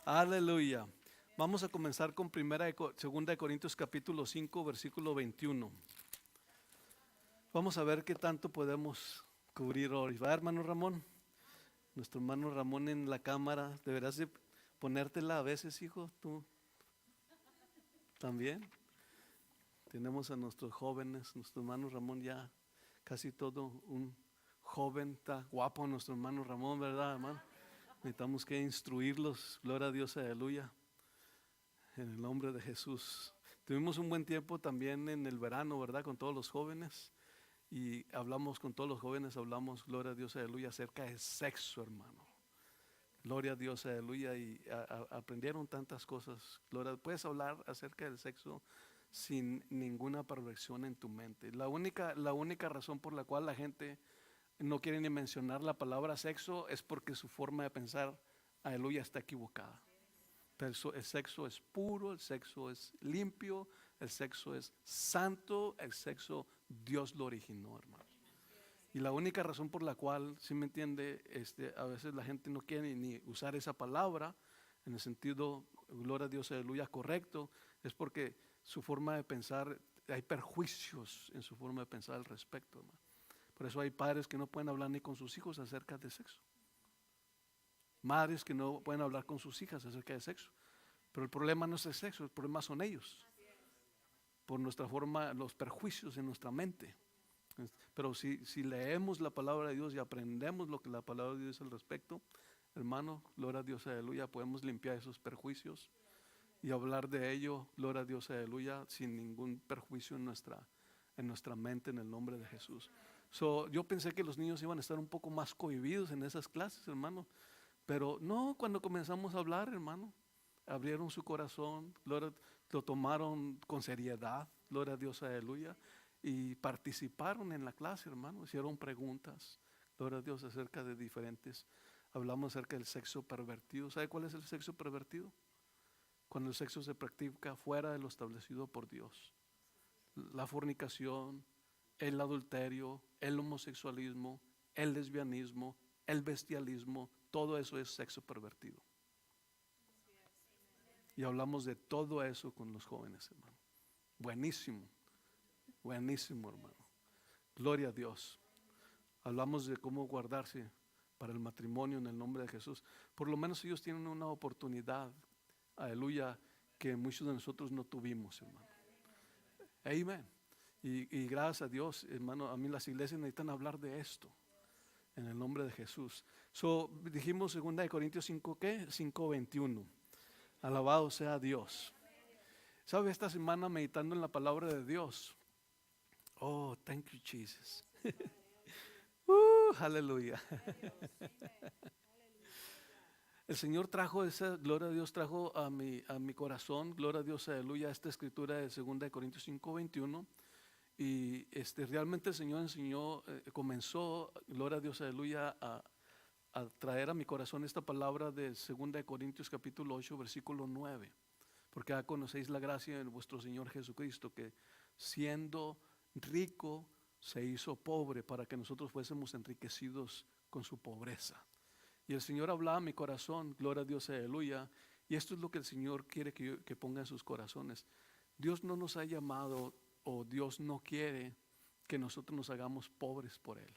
Aleluya. Vamos a comenzar con segunda de Corintios capítulo 5 versículo 21. Vamos a ver qué tanto podemos cubrir hoy. ¿Va, hermano Ramón? Nuestro hermano Ramón en la cámara. Deberás de ponértela a veces, hijo, tú también. Tenemos a nuestros jóvenes, nuestro hermano Ramón ya casi todo un joven. Está guapo nuestro hermano Ramón, ¿verdad, hermano? Necesitamos que instruirlos. Gloria a Dios, aleluya. En el nombre de Jesús. Tuvimos un buen tiempo también en el verano, ¿verdad? Con todos los jóvenes. Y hablamos con todos los jóvenes, hablamos, gloria a Dios, aleluya, acerca del sexo, hermano. Gloria a Dios, aleluya. Y aprendieron tantas cosas. Gloria, puedes hablar acerca del sexo sin ninguna perversión en tu mente. La única razón por la cual la gente no quiere ni mencionar la palabra sexo es porque su forma de pensar, aleluya, está equivocada. El sexo es puro, el sexo es limpio, el sexo es santo, el sexo Dios lo originó, hermano. Y la única razón por la cual, si me entiende, a veces la gente no quiere ni usar esa palabra en el sentido, gloria a Dios, aleluya, correcto, es porque su forma de pensar, hay perjuicios en su forma de pensar al respecto, hermano. Por eso hay padres que no pueden hablar ni con sus hijos acerca de sexo. Madres que no pueden hablar con sus hijas acerca de sexo. Pero el problema no es el sexo, el problema son ellos. Por nuestra forma, los perjuicios en nuestra mente. Pero si leemos la palabra de Dios y aprendemos lo que la palabra de Dios dice al respecto, hermano, gloria a Dios, aleluya, podemos limpiar esos perjuicios y hablar de ello, gloria a Dios, aleluya, sin ningún perjuicio en nuestra mente, en el nombre de Jesús. Yo pensé que los niños iban a estar un poco más cohibidos en esas clases, hermano. Pero no, cuando comenzamos a hablar, hermano, abrieron su corazón, lo tomaron con seriedad, gloria a Dios, aleluya, y participaron en la clase, hermano, hicieron preguntas, gloria a Dios, acerca de diferentes. Hablamos acerca del sexo pervertido. ¿Sabe cuál es el sexo pervertido? Cuando el sexo se practica fuera de lo establecido por Dios. La fornicación, el adulterio, el homosexualismo, el lesbianismo, el bestialismo, todo eso es sexo pervertido. Y hablamos de todo eso con los jóvenes, hermano. Buenísimo, buenísimo, hermano. Gloria a Dios. Hablamos de cómo guardarse para el matrimonio en el nombre de Jesús. Por lo menos ellos tienen una oportunidad, aleluya, que muchos de nosotros no tuvimos, hermano. Amén. Y gracias a Dios, hermano, a mí las iglesias necesitan hablar de esto. En el nombre de Jesús. Dijimos 2 Corintios 5, ¿qué? 5:21. Alabado sea Dios. ¿Sabe? Esta semana meditando en la palabra de Dios. Oh, thank you, Jesus. Aleluya. El Señor trajo esa, gloria a Dios, trajo a mi corazón, gloria a Dios, aleluya, esta escritura de 2 Corintios 5:21. Y realmente el Señor enseñó, comenzó, gloria a Dios, aleluya, a traer a mi corazón esta palabra de 2 Corintios capítulo 8 versículo 9, porque ya conocéis la gracia de vuestro Señor Jesucristo, que siendo rico se hizo pobre para que nosotros fuésemos enriquecidos con su pobreza. Y el Señor hablaba a mi corazón, gloria a Dios, aleluya, y esto es lo que el Señor quiere que ponga en sus corazones. Dios no nos ha llamado, o Dios no quiere que nosotros nos hagamos pobres por Él.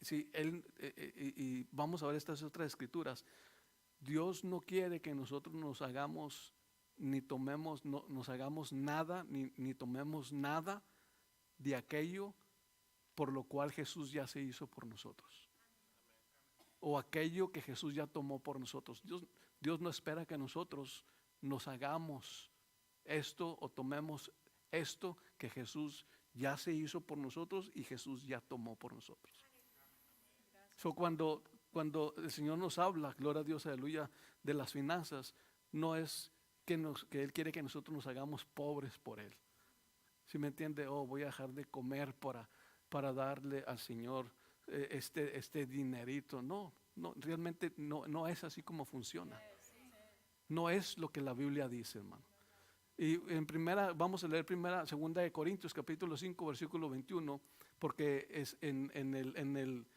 Sí, y vamos a ver estas otras escrituras. Dios no quiere que nosotros nos hagamos, ni tomemos, no, nos hagamos nada, ni tomemos nada de aquello por lo cual Jesús ya se hizo por nosotros. O aquello que Jesús ya tomó por nosotros. Dios no espera que nosotros nos hagamos esto o tomemos esto que Jesús ya se hizo por nosotros y Jesús ya tomó por nosotros. Cuando el Señor nos habla, gloria a Dios, aleluya, de las finanzas, no es que Él quiere que nosotros nos hagamos pobres por Él. ¿Sí me entiende? Voy a dejar de comer para darle al Señor este dinerito. No, realmente no es así como funciona. No es lo que la Biblia dice, hermano. Y vamos a leer segunda de Corintios capítulo 5 versículo 21, porque es en el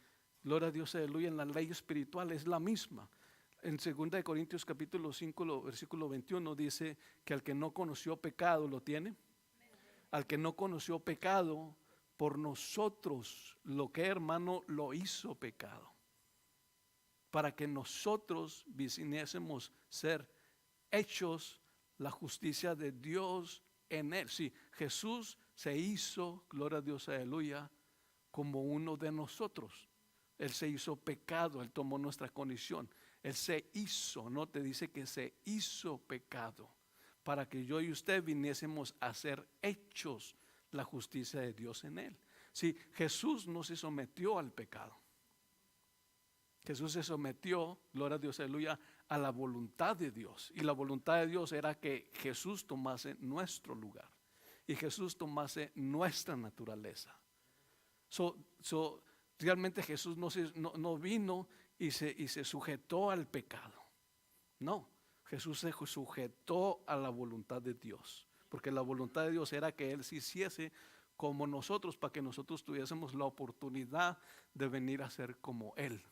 gloria a Dios, aleluya, en la ley espiritual es la misma. En 2 Corintios capítulo 5, versículo 21 dice que al que no conoció pecado lo tiene. Al que no conoció pecado, por nosotros, lo que hermano lo hizo pecado, para que nosotros viniésemos ser hechos la justicia de Dios en él. Sí, Jesús se hizo, gloria a Dios, aleluya, como uno de nosotros. Él se hizo pecado, Él tomó nuestra condición. Él se hizo, no te dice que se hizo pecado, para que yo y usted viniésemos a ser hechos la justicia de Dios en Él. Sí, Jesús no se sometió al pecado. Jesús se sometió, gloria a Dios, aleluya, a la voluntad de Dios. Y la voluntad de Dios era que Jesús tomase nuestro lugar y Jesús tomase nuestra naturaleza. Realmente Jesús no vino y se sujetó al pecado. No, Jesús se sujetó a la voluntad de Dios, porque la voluntad de Dios era que Él se hiciese como nosotros, para que nosotros tuviésemos la oportunidad de venir a ser como Él.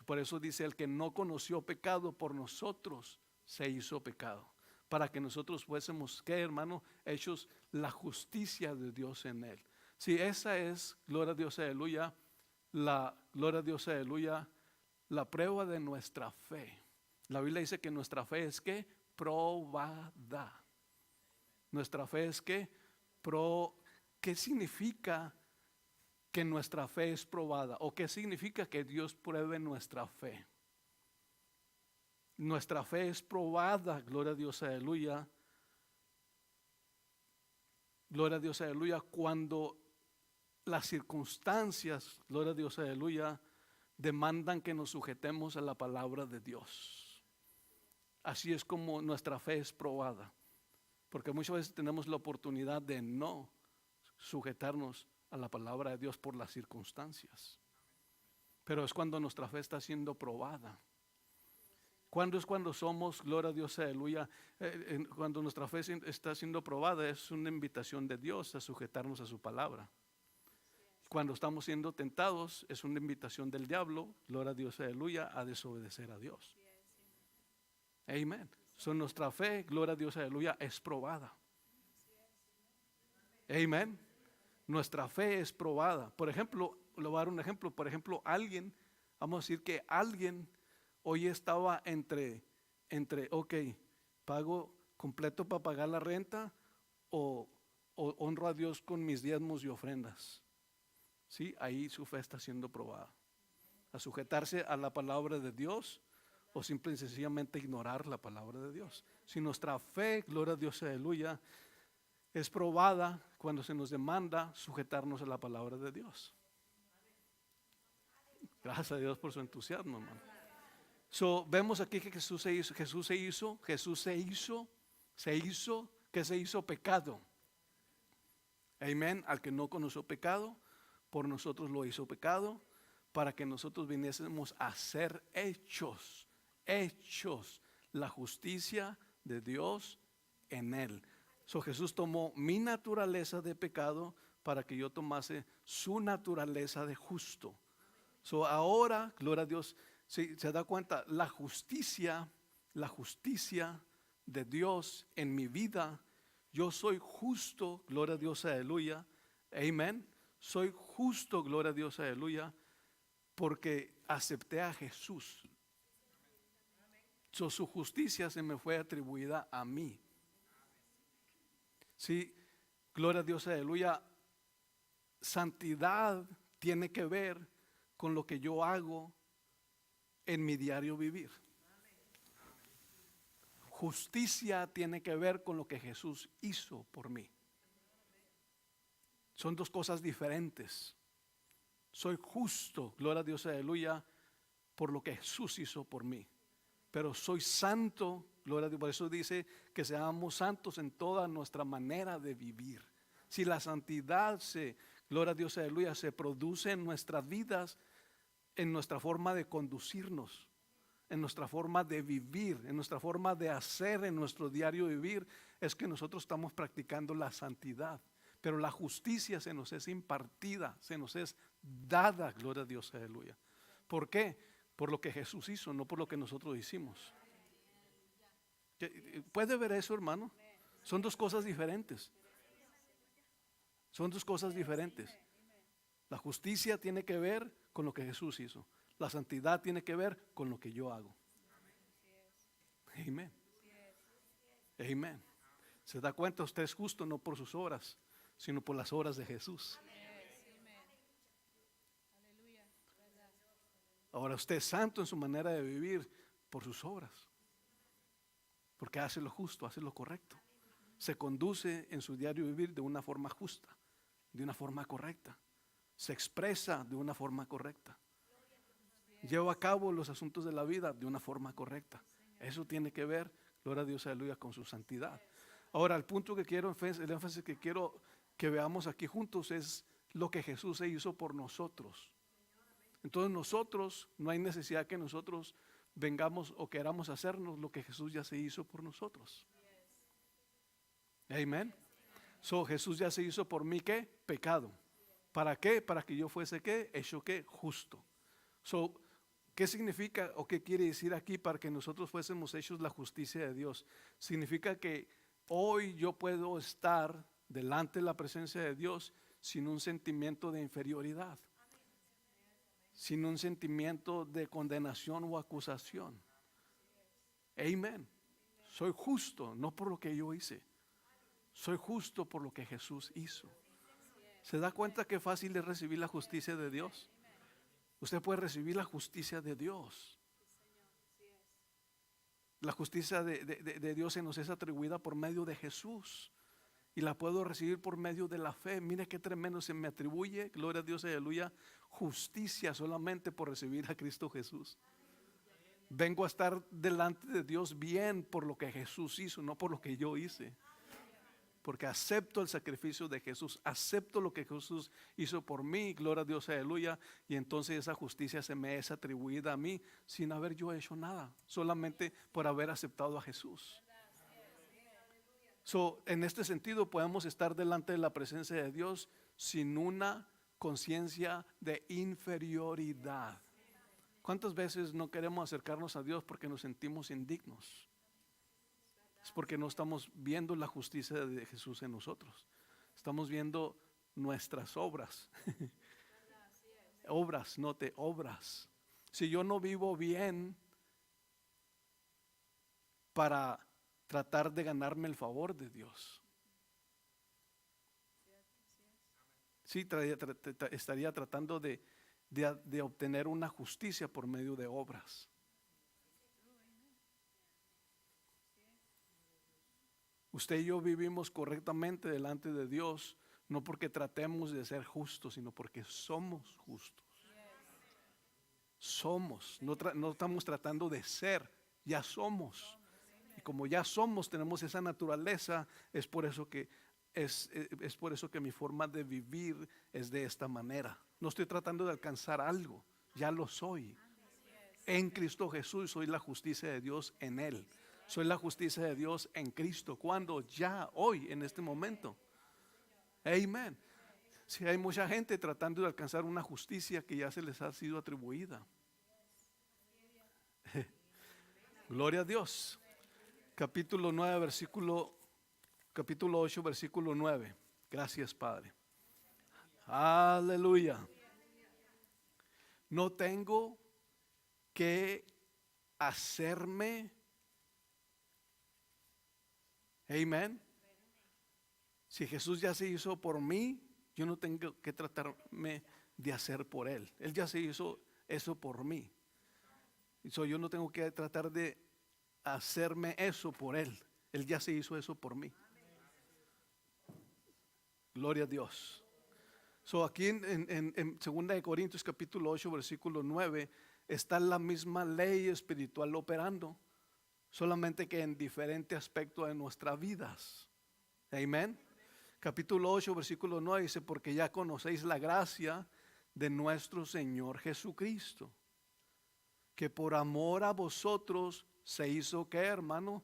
Por eso dice, el que no conoció pecado, por nosotros se hizo pecado, para que nosotros fuésemos, ¿qué, hermano? Hechos la justicia de Dios en Él. Si esa es, gloria a Dios, aleluya, gloria a Dios, aleluya, la prueba de nuestra fe. La Biblia dice que nuestra fe es ¿qué? Probada. Nuestra fe es ¿qué? ¿Qué significa que nuestra fe es probada? ¿O qué significa que Dios pruebe nuestra fe? Nuestra fe es probada, gloria a Dios, aleluya. Gloria a Dios, aleluya, cuando las circunstancias, gloria a Dios, aleluya, demandan que nos sujetemos a la palabra de Dios. Así es como nuestra fe es probada, porque muchas veces tenemos la oportunidad de no sujetarnos a la palabra de Dios por las circunstancias, pero es cuando nuestra fe está siendo probada. ¿Cuándo es cuando somos, gloria a Dios, aleluya? Cuando nuestra fe está siendo probada, es una invitación de Dios a sujetarnos a su palabra. Cuando estamos siendo tentados, es una invitación del diablo, gloria a Dios, aleluya, a desobedecer a Dios. Amén. Nuestra fe, gloria a Dios, aleluya, es probada. Amén. Nuestra fe es probada. Por ejemplo, le voy a dar un ejemplo. Por ejemplo, alguien, vamos a decir que alguien hoy estaba entre, ok, pago completo para pagar la renta o honro a Dios con mis diezmos y ofrendas. Sí, ahí su fe está siendo probada. A sujetarse a la palabra de Dios o simple y sencillamente ignorar la palabra de Dios. Si nuestra fe, gloria a Dios, aleluya, es probada cuando se nos demanda sujetarnos a la palabra de Dios. Gracias a Dios por su entusiasmo, hermano. Vemos aquí que Jesús se hizo pecado. Amén. Al que no conoció pecado, por nosotros lo hizo pecado, para que nosotros viniésemos a ser hechos la justicia de Dios en Él. Jesús tomó mi naturaleza de pecado para que yo tomase su naturaleza de justo. Ahora, gloria a Dios, si se da cuenta, la justicia de Dios en mi vida, yo soy justo, gloria a Dios, aleluya, amén. Soy justo, gloria a Dios, aleluya, porque acepté a Jesús. Su justicia se me fue atribuida a mí. Sí, gloria a Dios, aleluya. Santidad tiene que ver con lo que yo hago en mi diario vivir. Justicia tiene que ver con lo que Jesús hizo por mí. Son dos cosas diferentes. Soy justo, gloria a Dios, aleluya, por lo que Jesús hizo por mí. Pero soy santo, gloria a Dios. Por eso dice que seamos santos en toda nuestra manera de vivir. Si la santidad gloria a Dios, aleluya, se produce en nuestras vidas, en nuestra forma de conducirnos, en nuestra forma de vivir, en nuestra forma de hacer, en nuestro diario vivir, es que nosotros estamos practicando la santidad. Pero la justicia se nos es impartida, se nos es dada, gloria a Dios, aleluya. ¿Por qué? Por lo que Jesús hizo, no por lo que nosotros hicimos. ¿Puede ver eso, hermano? Son dos cosas diferentes. Son dos cosas diferentes. La justicia tiene que ver con lo que Jesús hizo. La santidad tiene que ver con lo que yo hago. Amén. Amén. ¿Se da cuenta? Usted es justo no por sus obras, sino por las obras de Jesús. Ahora usted es santo en su manera de vivir por sus obras. Porque hace lo justo, hace lo correcto. Se conduce en su diario vivir de una forma justa, de una forma correcta. Se expresa de una forma correcta. Lleva a cabo los asuntos de la vida de una forma correcta. Eso tiene que ver, gloria a Dios, aleluya, con su santidad. Ahora, el punto que quiero, el énfasis que quiero que veamos aquí juntos es lo que Jesús se hizo por nosotros. Entonces nosotros, no hay necesidad que nosotros vengamos o queramos hacernos lo que Jesús ya se hizo por nosotros. Amén. So, Jesús ya se hizo por mí, ¿qué? Pecado. ¿Para qué? Para que yo fuese, ¿qué? Hecho, ¿qué? Justo. So, ¿qué significa o qué quiere decir aquí para que nosotros fuésemos hechos la justicia de Dios? Significa que hoy yo puedo estar delante de la presencia de Dios sin un sentimiento de inferioridad, sin un sentimiento de condenación o acusación. Amén. Soy justo, no por lo que yo hice. Soy justo por lo que Jesús hizo. ¿Se da cuenta qué fácil es recibir la justicia de Dios? Usted puede recibir la justicia de Dios. La justicia de Dios se nos es atribuida por medio de Jesús. Y la puedo recibir por medio de la fe. Mire qué tremendo se me atribuye, gloria a Dios, aleluya, justicia solamente por recibir a Cristo Jesús. Vengo a estar delante de Dios bien por lo que Jesús hizo, no por lo que yo hice. Porque acepto el sacrificio de Jesús, acepto lo que Jesús hizo por mí, gloria a Dios, aleluya, y entonces esa justicia se me es atribuida a mí sin haber yo hecho nada, solamente por haber aceptado a Jesús. So, en este sentido podemos estar delante de la presencia de Dios sin una conciencia de inferioridad. ¿Cuántas veces no queremos acercarnos a Dios porque nos sentimos indignos? Es porque no estamos viendo la justicia de Jesús en nosotros. Estamos viendo nuestras obras. Obras, note, obras. Si yo no vivo bien para tratar de ganarme el favor de Dios, sí, estaría tratando de obtener una justicia por medio de obras. Usted y yo vivimos correctamente delante de Dios, no porque tratemos de ser justos, sino porque somos justos. Somos, no estamos tratando de ser, ya somos. Y como ya somos, tenemos esa naturaleza, es por eso que mi forma de vivir es de esta manera. No estoy tratando de alcanzar algo, ya lo soy. En Cristo Jesús soy la justicia de Dios en Él. Soy la justicia de Dios en Cristo. ¿Cuándo? Ya, hoy, en este momento. Amén. Si hay mucha gente tratando de alcanzar una justicia que ya se les ha sido atribuida. Gloria a Dios. Capítulo 8, versículo 9. Gracias, Padre. Aleluya. No tengo que hacerme. Amén. Si Jesús ya se hizo por mí, yo no tengo que tratarme de hacer por Él. Él ya se hizo eso por mí. Yo no tengo que tratar de hacerme eso por Él. Él ya se hizo eso por mí. Gloria a Dios. Aquí en 2 Corintios capítulo 8 versículo 9 está la misma ley espiritual operando, solamente que en diferente aspecto de nuestras vidas. Amén. Capítulo 8 versículo 9 dice: porque ya conocéis la gracia de nuestro Señor Jesucristo, que por amor a vosotros se hizo, ¿qué, hermano?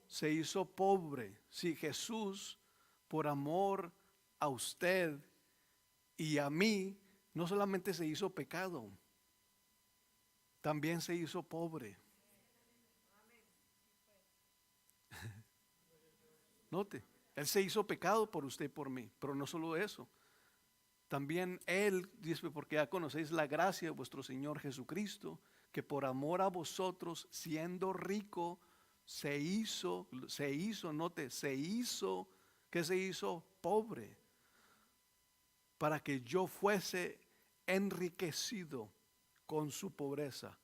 Se hizo pobre. Si Jesús por amor a usted y a mí no solamente se hizo pecado, también se hizo pobre. Note, Él se hizo pecado por usted y por mí, pero no solo eso. También Él dice, porque ya conocéis la gracia de vuestro Señor Jesucristo, que por amor a vosotros, siendo rico, note, ¿qué se hizo? Pobre, para que yo fuese enriquecido con su pobreza,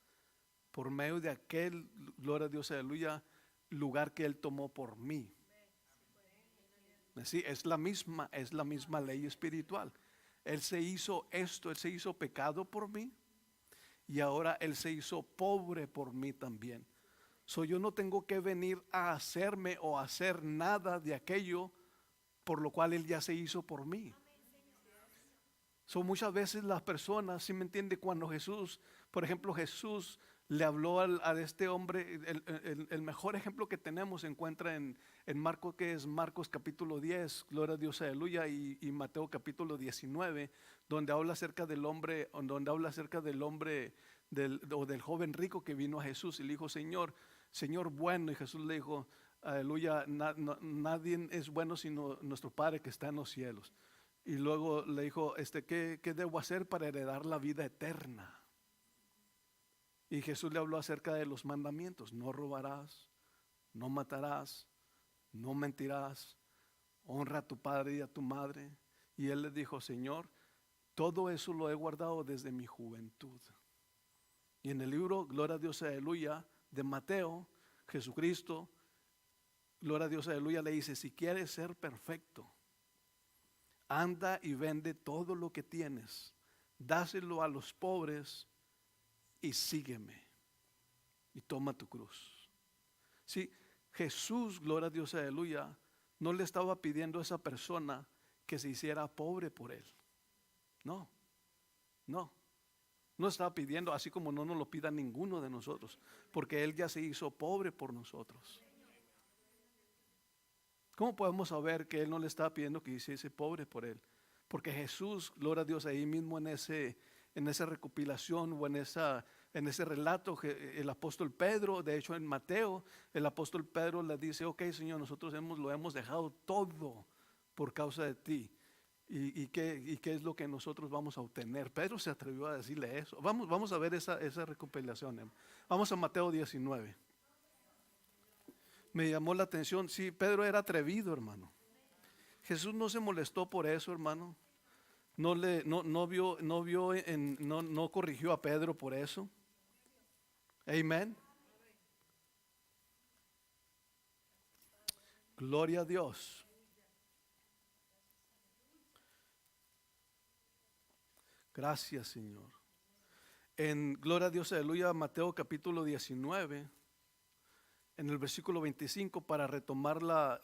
por medio de aquel, gloria a Dios, aleluya, lugar que Él tomó por mí. Sí, es la misma ley espiritual. Él se hizo esto, Él se hizo pecado por mí y ahora Él se hizo pobre por mí también. Yo no tengo que venir a hacerme o hacer nada de aquello por lo cual Él ya se hizo por mí. Muchas veces las personas, ¿sí me entiende? Cuando Jesús, por ejemplo, Jesús le habló a este hombre, el mejor ejemplo que tenemos se encuentra en Marcos, que es Marcos capítulo 10, gloria a Dios, aleluya, y Mateo capítulo 19, donde habla acerca del hombre, o del joven rico que vino a Jesús y le dijo, Señor bueno, y Jesús le dijo, aleluya, nadie es bueno sino nuestro Padre que está en los cielos. Y luego le dijo, ¿qué debo hacer para heredar la vida eterna? Y Jesús le habló acerca de los mandamientos: no robarás, no matarás, no mentirás, honra a tu padre y a tu madre. Y él le dijo, Señor, todo eso lo he guardado desde mi juventud. Y en el libro, gloria a Dios, aleluya, de Mateo, Jesucristo, gloria a Dios, aleluya, le dice, si quieres ser perfecto, anda y vende todo lo que tienes, dáselo a los pobres y sígueme y toma tu cruz. Sí, Jesús, gloria a Dios, aleluya, no le estaba pidiendo a esa persona que se hiciera pobre por él. No estaba pidiendo, así como no nos lo pida ninguno de nosotros, porque Él ya se hizo pobre por nosotros. ¿Cómo podemos saber que Él no le estaba pidiendo que hiciese pobre por Él? Porque Jesús, gloria a Dios, ahí mismo en esa recopilación o en ese relato, el apóstol Pedro, de hecho en Mateo, el apóstol Pedro le dice, ok, Señor, nosotros lo hemos dejado todo por causa de ti. ¿Y qué es lo que nosotros vamos a obtener? Pedro se atrevió a decirle eso. Vamos a ver esa recopilación. Vamos a Mateo 19. Me llamó la atención, sí, Pedro era atrevido, hermano. Jesús no se molestó por eso, hermano. No corrigió a Pedro por eso. Amén. Gloria a Dios. Gracias, Señor. En gloria a Dios, aleluya, Mateo capítulo 19. En el versículo 25, para retomar la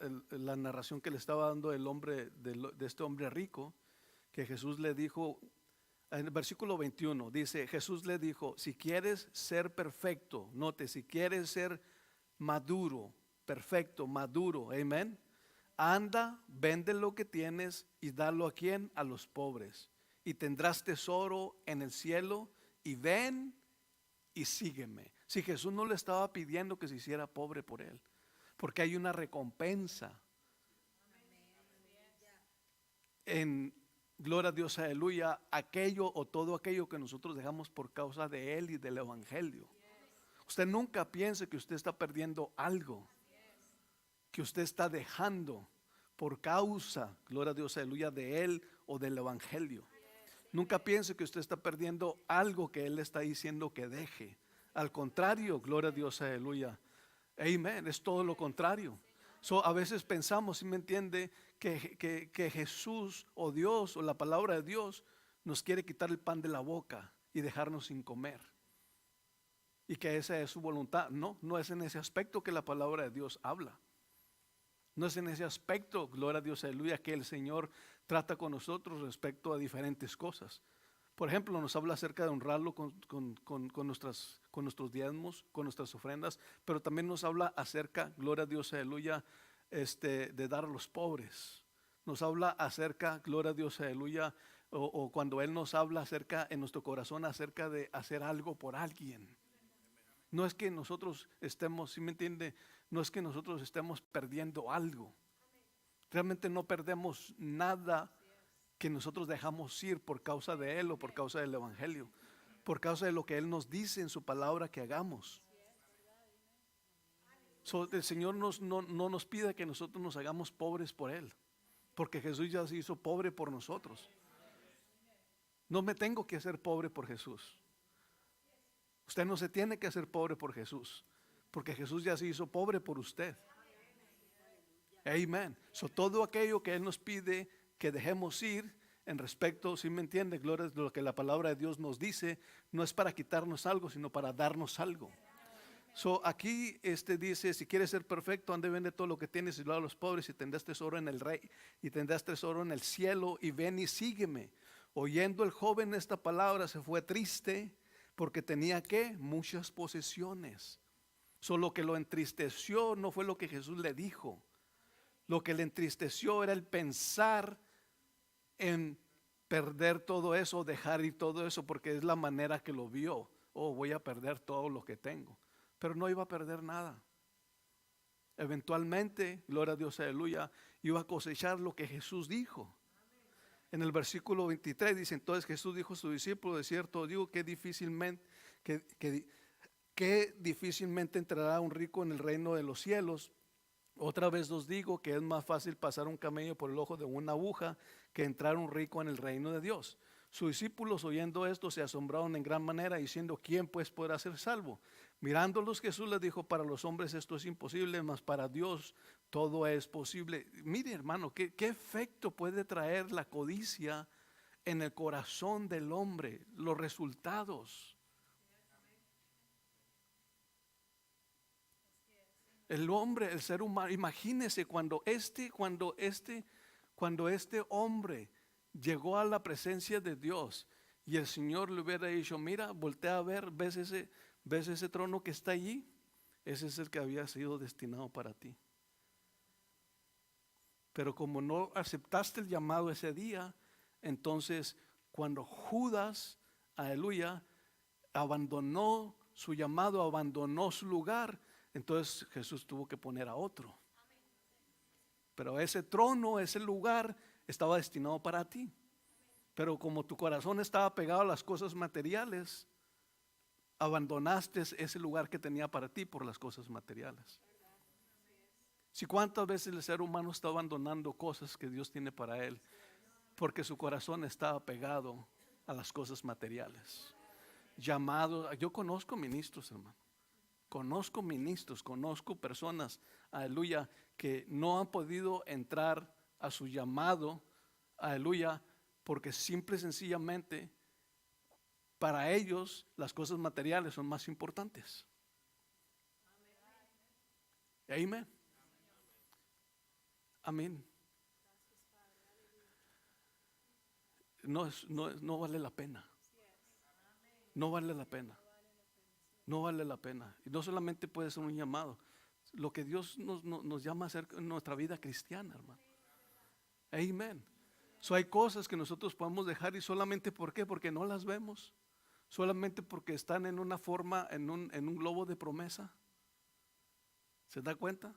narración que le estaba dando el hombre de este hombre rico, que Jesús le dijo, en el versículo 21, dice, Jesús le dijo, si quieres ser perfecto, note, si quieres ser maduro, perfecto, maduro, amén, anda, vende lo que tienes y dalo a quién, a los pobres, y tendrás tesoro en el cielo, y ven y sígueme. Si Jesús no le estaba pidiendo que se hiciera pobre por él, porque hay una recompensa en, gloria a Dios, aleluya, aquello o todo aquello que nosotros dejamos por causa de Él y del Evangelio. Usted nunca piense que usted está perdiendo algo, que usted está dejando por causa, gloria a Dios, aleluya, de Él o del Evangelio. Nunca piense que usted está perdiendo algo que Él le está diciendo que deje. Al contrario, gloria a Dios, aleluya. Amén, es todo lo contrario. A veces pensamos, ¿sí me entiende? Que Jesús o Dios o la palabra de Dios nos quiere quitar el pan de la boca y dejarnos sin comer. Y que esa es su voluntad. No es en ese aspecto que la palabra de Dios habla. No es en ese aspecto, gloria a Dios, aleluya, que el Señor trata con nosotros respecto a diferentes cosas. Por ejemplo, nos habla acerca de honrarlo con nuestros diezmos, con nuestras ofrendas, pero también nos habla acerca, gloria a Dios, aleluya, de dar a los pobres. Nos habla acerca, gloria a Dios, aleluya, o cuando Él nos habla acerca en nuestro corazón acerca de hacer algo por alguien. No es que nosotros estemos, ¿sí me entiende? No es que nosotros estemos perdiendo algo. Realmente no perdemos nada que nosotros dejamos ir por causa de Él o por causa del Evangelio, por causa de lo que Él nos dice en su palabra que hagamos. El Señor no nos pide que nosotros nos hagamos pobres por Él, porque Jesús ya se hizo pobre por nosotros. No me tengo que hacer pobre por Jesús. Usted no se tiene que hacer pobre por Jesús, porque Jesús ya se hizo pobre por usted. Amén. Todo aquello que Él nos pide que dejemos ir en respecto, si me entiende, gloria a lo que la palabra de Dios nos dice, no es para quitarnos algo, sino para darnos algo. Aquí dice, si quieres ser perfecto, ande, vende todo lo que tienes y lo da a los pobres y tendrás tesoro en el rey y tendrás tesoro en el cielo y ven y sígueme. Oyendo el joven esta palabra se fue triste porque tenía muchas posesiones. Lo que lo entristeció no fue lo que Jesús le dijo. Lo que le entristeció era el pensar en perder todo eso, dejar ir todo eso, porque es la manera que lo vio. Voy a perder todo lo que tengo. Pero no iba a perder nada. Eventualmente, gloria a Dios, aleluya, iba a cosechar lo que Jesús dijo. En el versículo 23 dice, entonces Jesús dijo a su discípulo, de cierto digo que difícilmente entrará un rico en el reino de los cielos. Otra vez os digo que es más fácil pasar un camello por el ojo de una aguja que entrar un rico en el reino de Dios. Sus discípulos, oyendo esto, se asombraron en gran manera, diciendo, ¿quién pues podrá ser salvo? Mirándolos, Jesús les dijo, para los hombres esto es imposible, mas para Dios todo es posible. Mire, hermano, ¿qué efecto puede traer la codicia en el corazón del hombre? Los resultados. El hombre, el ser humano, imagínese cuando este hombre llegó a la presencia de Dios y el Señor le hubiera dicho, mira, voltea a ver, ¿ves ese trono que está allí? Ese es el que había sido destinado para ti. Pero como no aceptaste el llamado ese día, entonces cuando Judas, aleluya, abandonó su llamado, abandonó su lugar, entonces Jesús tuvo que poner a otro. Pero ese trono, ese lugar estaba destinado para ti. Pero como tu corazón estaba pegado a las cosas materiales, abandonaste ese lugar que tenía para ti por las cosas materiales. Si cuántas veces el ser humano está abandonando cosas que Dios tiene para él, porque su corazón estaba pegado a las cosas materiales. Yo conozco ministros, hermano. Conozco personas, aleluya, que no han podido entrar a su llamado, aleluya, porque simple y sencillamente para ellos las cosas materiales son más importantes. Amén. Amén. No vale la pena. No vale la pena. No vale la pena. Y no solamente puede ser un llamado. Lo que Dios nos llama a hacer en nuestra vida cristiana, hermano. Amén. Hay cosas que nosotros podemos dejar y solamente ¿por qué? Porque no las vemos. Solamente porque están en una forma, en un globo de promesa. ¿Se da cuenta?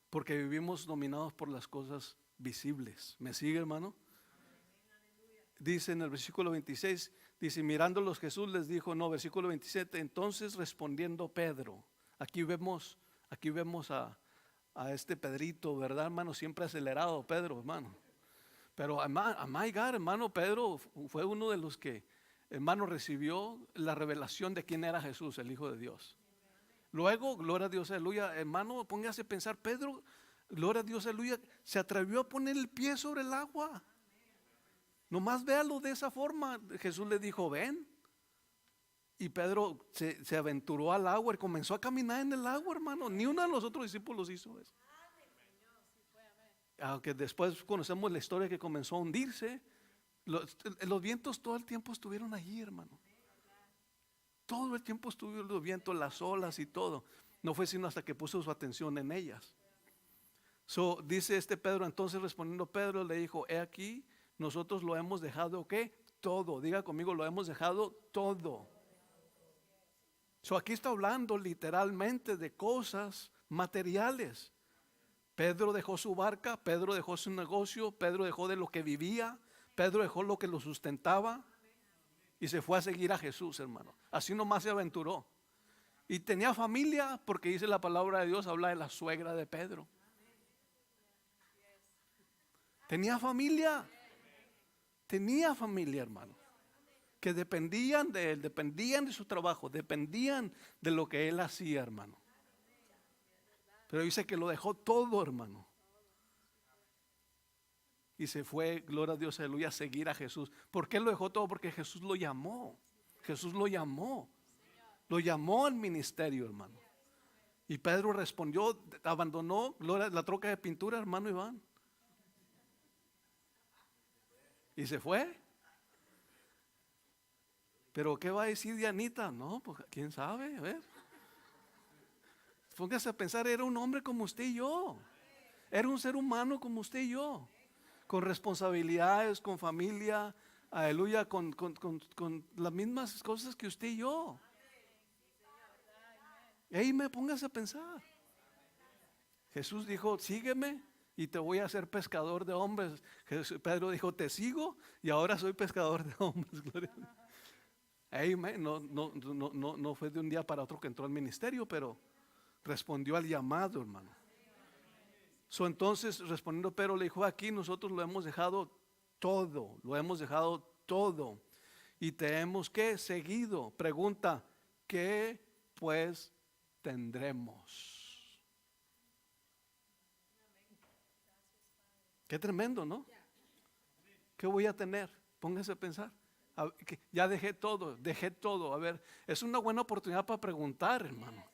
Porque vivimos dominados por las cosas visibles. ¿Me sigue, hermano? Dice en el versículo 26, dice, mirándolos Jesús les dijo, no, versículo 27, entonces respondiendo Pedro, aquí vemos a este Pedrito, ¿verdad, hermano? Siempre acelerado Pedro, hermano. Pero a my God, hermano, Pedro fue uno de los que, hermano, recibió la revelación de quién era Jesús, el Hijo de Dios. Luego, gloria a Dios, aleluya, hermano, póngase a pensar, Pedro, gloria a Dios, aleluya, se atrevió a poner el pie sobre el agua. Nomás véalo de esa forma. Jesús le dijo, ven. Y Pedro se aventuró al agua y comenzó a caminar en el agua, hermano. Ni uno de los otros discípulos hizo eso. Aunque después conocemos la historia que comenzó a hundirse. Los vientos todo el tiempo estuvieron allí, hermano. Todo el tiempo estuvieron los vientos, las olas y todo. No fue sino hasta que puso su atención en ellas. Dice Pedro, entonces respondiendo Pedro le dijo, he aquí, nosotros lo hemos dejado, ¿qué? Todo. Diga conmigo, lo hemos dejado todo. Aquí está hablando literalmente de cosas materiales. Pedro dejó su barca, Pedro dejó su negocio, Pedro dejó de lo que vivía, Pedro dejó lo que lo sustentaba y se fue a seguir a Jesús, hermano. Así nomás se aventuró. Y tenía familia, porque dice la palabra de Dios, habla de la suegra de Pedro. Tenía familia, hermano, que dependían de él, dependían de su trabajo, dependían de lo que él hacía, hermano. Pero dice que lo dejó todo, hermano. Y se fue, gloria a Dios, aleluya, a seguir a Jesús. ¿Por qué lo dejó todo? Porque Jesús lo llamó. Jesús lo llamó. Lo llamó al ministerio, hermano. Y Pedro respondió, abandonó la troca de pintura, hermano Iván. Y se fue. Pero ¿qué va a decir Dianita? No, pues quién sabe, a ver. Póngase a pensar, era un hombre como usted y yo. Era un ser humano como usted y yo. Con responsabilidades, con familia, aleluya, con las mismas cosas que usted y yo. Y ahí me póngase a pensar. Jesús dijo, sígueme y te voy a hacer pescador de hombres. Pedro dijo, te sigo y ahora soy pescador de hombres. Gloria a Dios. Amen. No fue de un día para otro que entró al ministerio, pero respondió al llamado, hermano. Entonces, respondiendo Pedro, le dijo, aquí nosotros lo hemos dejado todo, y te hemos ¿qué? Seguido. Pregunta, ¿qué pues tendremos? Qué tremendo, ¿no? ¿Qué voy a tener? Póngase a pensar. Ya dejé todo. A ver, es una buena oportunidad para preguntar, hermano.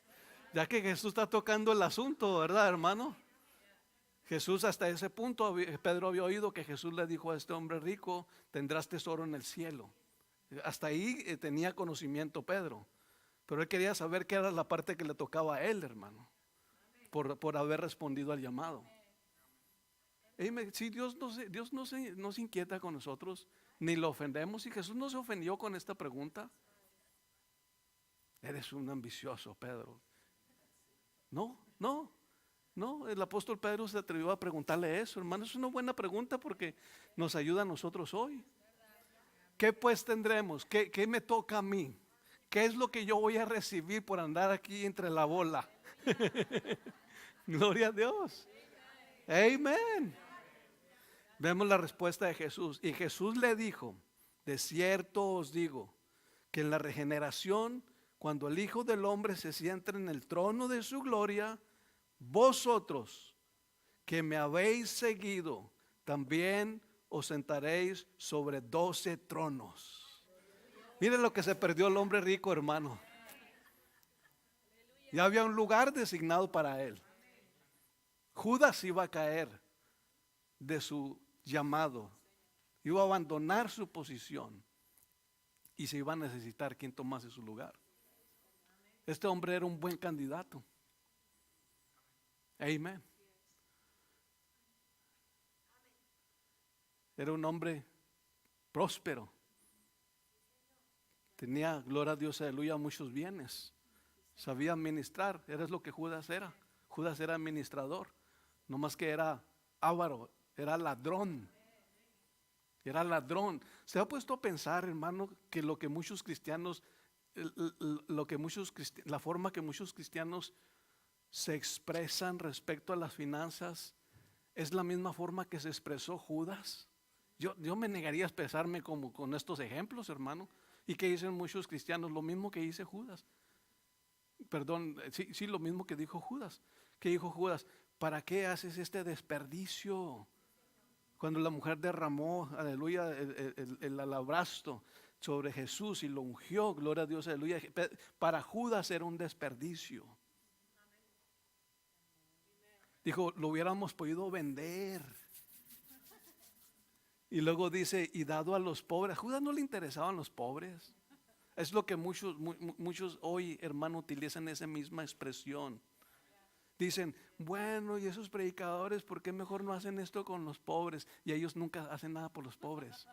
Ya que Jesús está tocando el asunto, ¿verdad, hermano? Jesús hasta ese punto, Pedro había oído que Jesús le dijo a este hombre rico, tendrás tesoro en el cielo. Hasta ahí tenía conocimiento Pedro. Pero él quería saber qué era la parte que le tocaba a él, hermano. Por haber respondido al llamado. Si Dios no se inquieta con nosotros, ni lo ofendemos. Y Jesús no se ofendió con esta pregunta. Eres un ambicioso, Pedro. No, el apóstol Pedro se atrevió a preguntarle eso, hermano. Es una buena pregunta porque nos ayuda a nosotros hoy. ¿Qué pues tendremos? ¿Qué me toca a mí? ¿Qué es lo que yo voy a recibir por andar aquí entre la bola? Gloria a Dios. Amén. Vemos la respuesta de Jesús. Y Jesús le dijo, de cierto os digo, que en la regeneración, cuando el Hijo del Hombre se siente en el trono de su gloria, vosotros que me habéis seguido, también os sentaréis sobre 12 tronos. Miren lo que se perdió el hombre rico, hermano. Ya había un lugar designado para él. Judas iba a caer de su llamado, iba a abandonar su posición y se iba a necesitar quien tomase su lugar. Este hombre era un buen candidato. Amén. Era un hombre próspero. Tenía, gloria a Dios, aleluya, muchos bienes. Sabía administrar. Era lo que Judas era. Judas era administrador. No más que era avaro, era ladrón. Se ha puesto a pensar, hermano, que lo que muchos cristianos, la forma que muchos cristianos se expresan respecto a las finanzas es la misma forma que se expresó Judas. Yo me negaría a expresarme como con estos ejemplos, hermano. ¿Y que dicen muchos cristianos? Lo mismo que dice Judas. Perdón, sí, lo mismo que dijo Judas. ¿Qué dijo Judas? ¿Para qué haces este desperdicio? Cuando la mujer derramó, aleluya, el alabastro sobre Jesús y lo ungió, gloria a Dios, aleluya. Para Judas era un desperdicio. Dijo, lo hubiéramos podido vender. Y luego dice, y dado a los pobres. A Judas no le interesaban los pobres. Es lo que muchos hoy, hermano, utilizan esa misma expresión. Dicen, bueno, y esos predicadores, ¿por qué mejor no hacen esto con los pobres? Y ellos nunca hacen nada por los pobres.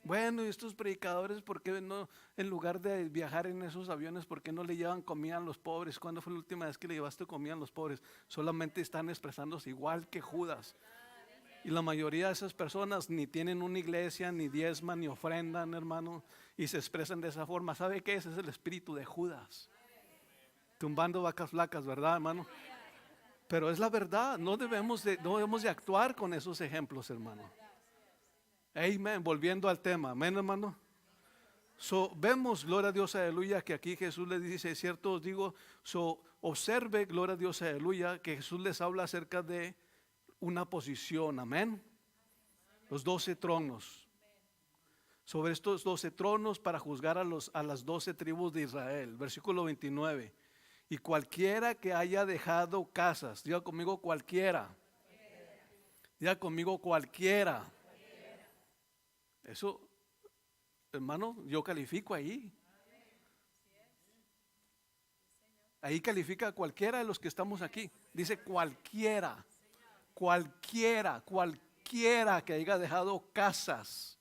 Bueno, y estos predicadores, ¿por qué no, en lugar de viajar en esos aviones, por qué no le llevan comida a los pobres? ¿Cuándo fue la última vez que le llevaste comida a los pobres? Solamente están expresándose igual que Judas. Y la mayoría de esas personas ni tienen una iglesia, ni diezman, ni ofrendan, hermano, y se expresan de esa forma. ¿Sabe qué? Ese es el espíritu de Judas, tumbando vacas flacas, ¿verdad, hermano? Pero es la verdad, no debemos de actuar con esos ejemplos, hermano. Amén, volviendo al tema, amén, hermano. Vemos, gloria a Dios, aleluya, que aquí Jesús les dice, cierto os digo, observe, gloria a Dios, aleluya, que Jesús les habla acerca de una posición, amén. Los 12 tronos. Sobre estos 12 tronos para juzgar a las 12 tribus de Israel. Versículo 29. Y cualquiera que haya dejado casas, diga conmigo cualquiera. Diga conmigo cualquiera. Eso, hermano, yo califico ahí. Ahí califica cualquiera de los que estamos aquí. Dice cualquiera. Cualquiera que haya dejado casas.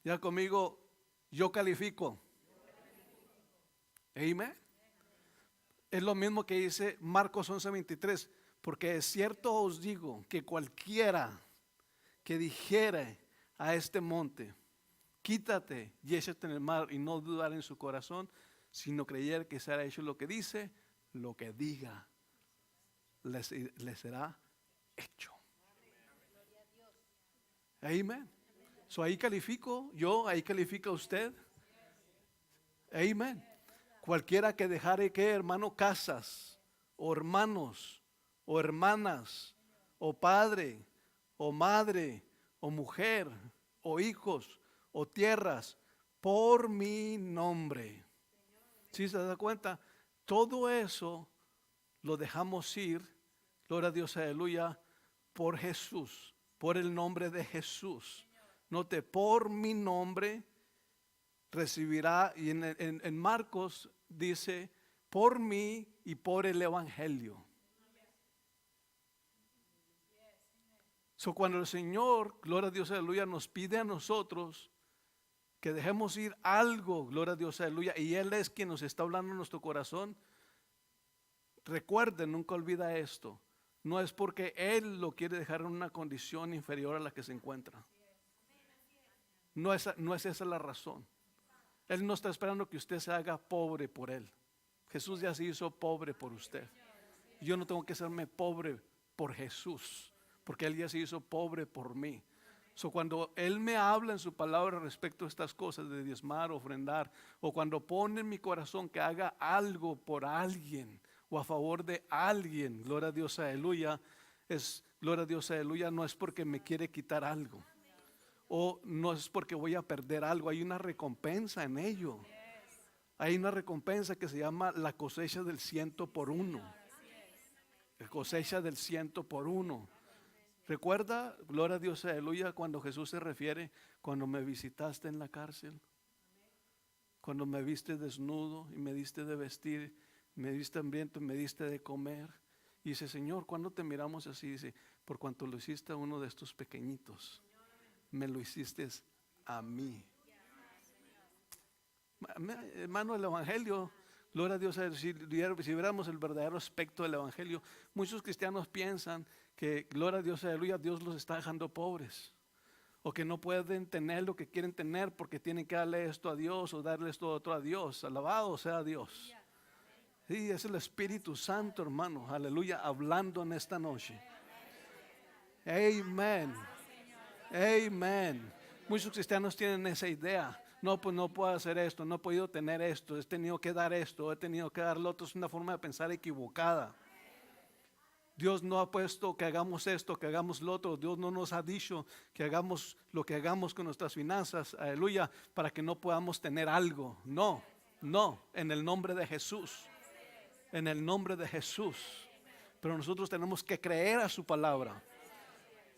Ya conmigo, yo califico. Amén. Es lo mismo que dice Marcos 11:23. Porque es cierto os digo que cualquiera que dijere a este monte, quítate y échate en el mar, y no dudar en su corazón, sino creer que será hecho lo que dice, lo que diga le será hecho. Amén. So ahí califico yo, ahí califica usted. Amén. Cualquiera que dejare, que hermano, casas, o hermanos, o hermanas, o padre, o madre, o mujer, o hijos, o tierras, por mi nombre. ¿Sí se da cuenta? Todo eso lo dejamos ir, gloria a Dios, aleluya, por Jesús, por el nombre de Jesús. Note, por mi nombre recibirá, y en Marcos dice, por mí y por el evangelio. So, cuando el Señor, gloria a Dios, aleluya, nos pide a nosotros que dejemos ir algo, gloria a Dios, aleluya, y Él es quien nos está hablando en nuestro corazón, recuerden, nunca olvida esto, no es porque Él lo quiere dejar en una condición inferior a la que se encuentra. No es esa la razón. Él no está esperando que usted se haga pobre por Él. Jesús ya se hizo pobre por usted. Yo no tengo que hacerme pobre por Jesús, porque Él ya se hizo pobre por mí. So, cuando Él me habla en su palabra respecto a estas cosas de diezmar, ofrendar, o cuando pone en mi corazón que haga algo por alguien o a favor de alguien, gloria a Dios, aleluya, gloria a Dios, aleluya, no es porque me quiere quitar algo, o no es porque voy a perder algo. Hay una recompensa en ello. Hay una recompensa que se llama la cosecha del 100 por 1. La cosecha del 100 por 1. Recuerda, gloria a Dios, aleluya, cuando Jesús se refiere, cuando me visitaste en la cárcel, cuando me viste desnudo y me diste de vestir, me diste hambriento y me diste de comer. Y dice, Señor, ¿cuándo te miramos así? Dice, por cuanto lo hiciste a uno de estos pequeñitos, me lo hiciste a mí. Hermano, el evangelio, gloria a Dios, si viéramos el verdadero aspecto del evangelio, muchos cristianos piensan que, gloria a Dios, aleluya, Dios los está dejando pobres, o que no pueden tener lo que quieren tener porque tienen que darle esto a Dios o darle esto otro a Dios. Alabado sea Dios. Sí, es el Espíritu Santo, hermano, aleluya, hablando en esta noche. Amén. Amén. Muchos cristianos tienen esa idea. No, pues no puedo hacer esto, no he podido tener esto, he tenido que dar esto, he tenido que dar lo otro. Es una forma de pensar equivocada. Dios no ha puesto que hagamos esto, que hagamos lo otro. Dios no nos ha dicho que hagamos lo que hagamos con nuestras finanzas, aleluya, para que no podamos tener algo. No, en el nombre de Jesús. En el nombre de Jesús. Pero nosotros tenemos que creer a su palabra.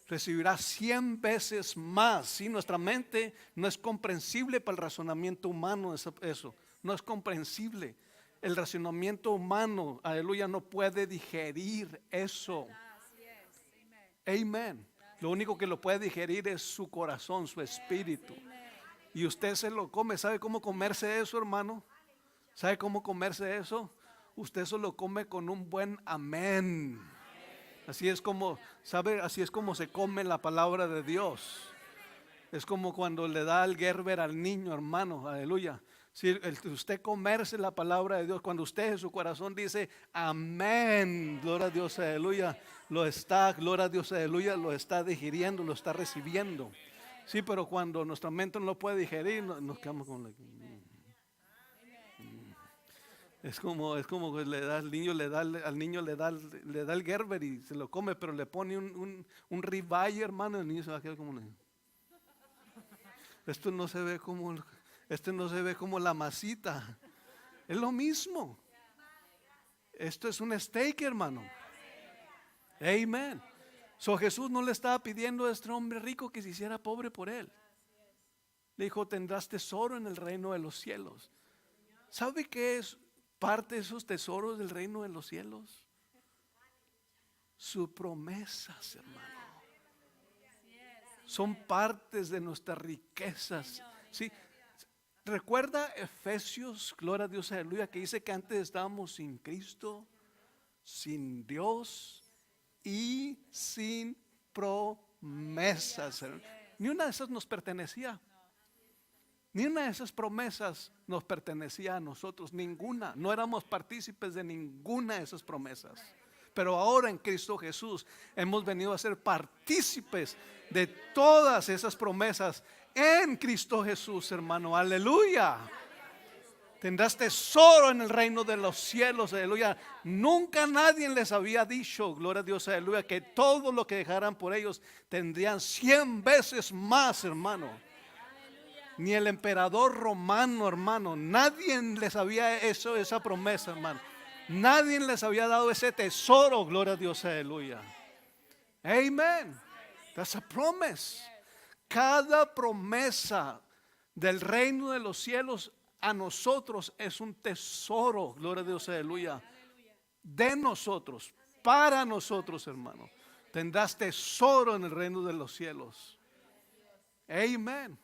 Recibirá 100 veces más. Si nuestra mente no es comprensible para el razonamiento humano, eso no es comprensible. El razonamiento humano, aleluya, no puede digerir eso. Amén. Lo único que lo puede digerir es su corazón, su espíritu. Y usted se lo come. ¿Sabe cómo comerse eso, hermano? ¿Sabe cómo comerse eso? Usted se lo come con un buen amén. Así es como, ¿sabe? Así es como se come la palabra de Dios. Es como cuando le da el Gerber al niño, hermano, aleluya. Si usted comerse la palabra de Dios, cuando usted en su corazón dice amén, gloria a Dios, aleluya, lo está, gloria a Dios, aleluya, lo está digiriendo, lo está recibiendo. Sí, pero cuando nuestra mente no lo puede digerir, nos quedamos con la... Es como que le da al niño, le da el Gerber y se lo come, pero le pone un ribeye, hermano, el niño se va a quedar como... Esto no se ve como la masita. Es lo mismo. Esto es un steak, hermano. Amén. So Jesús no le estaba pidiendo a este hombre rico que se hiciera pobre por él. Le dijo, tendrás tesoro en el reino de los cielos. ¿Sabe qué es parte de esos tesoros del reino de los cielos? Sus promesas, hermano. Son partes de nuestras riquezas. ¿Sí? Recuerda Efesios, gloria a Dios, aleluya, que dice que antes estábamos sin Cristo, sin Dios y sin promesas. Ni una de esas nos pertenecía. Ni una de esas promesas nos pertenecía a nosotros. Ninguna. No éramos partícipes de ninguna de esas promesas. Pero ahora en Cristo Jesús hemos venido a ser partícipes de todas esas promesas en Cristo Jesús, hermano. Aleluya. Tendrás tesoro en el reino de los cielos, aleluya. Nunca nadie les había dicho, gloria a Dios, aleluya, que todo lo que dejaran por ellos tendrían 100 veces más, hermano. Ni el emperador romano, hermano. Nadie les había hecho esa promesa, hermano. Nadie les había dado ese tesoro, gloria a Dios, aleluya. Amen. That's a promise. Cada promesa del reino de los cielos a nosotros es un tesoro, gloria a Dios, aleluya. De nosotros, para nosotros, hermano. Tendrás tesoro en el reino de los cielos. Amen.